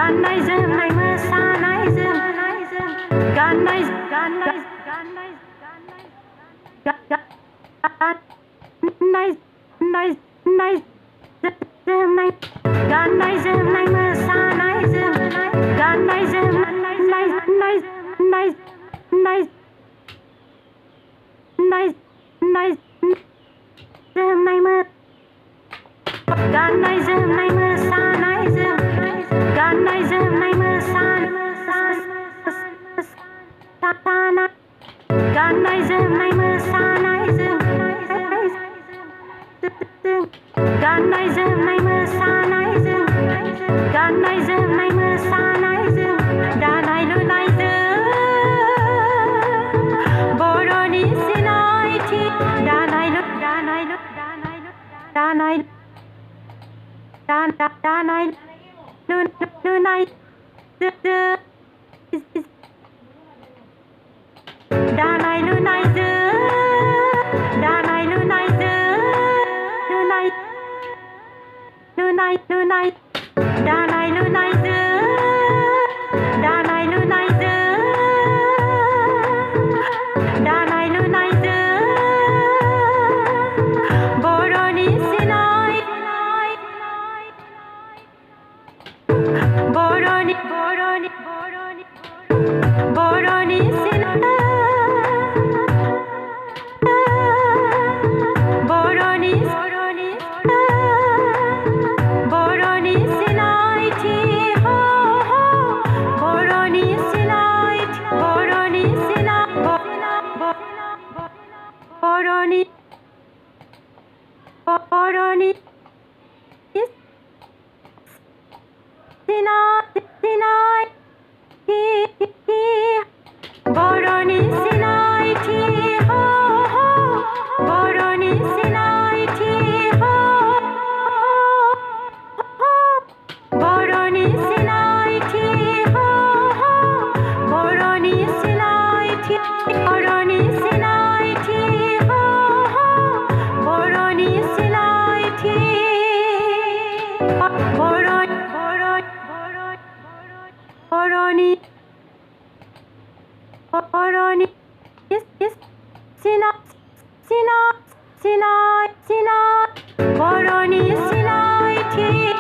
गाननाय जोमनाय मोसानायजों गाननाय गाननाय गाननाय जोमनाय गाननाय जोमनाय मोसानायजों गाननाय जोमनाय गाननाय जोमनाय मोसानायजों गाननाय जोमनाय गाननाय जोमनाय मोसानायजों गाननाय जोमनाय मोसानायजों गाननाय जोमनाय मोसानायजों दानाय लुनायजों बर'नि सिनायथि दानाय दानाय दानाय दानाय लुनाय दानाय लुनायजों दानाय लुनायजों लुनाय लुनाय लुनाय दानाय लुनायजों दानाय लुनायजों दानाय लुनायजों बर'नि सिनाय बर'नि बर'नि बर'नि बर'नि सिनाय बर'नि बर'नि बर'नि सिनायथि बर'नि सिनायथि बर'नि बर'नि बर'नि बर'नि सिनायथि बर'नि सिनायथि बर'नि सिनायथि बर'नि सिनायथि बर'नि सिनायथि बर'नि सिनायथि बर'नि बर'नि बर'नि सिनायथि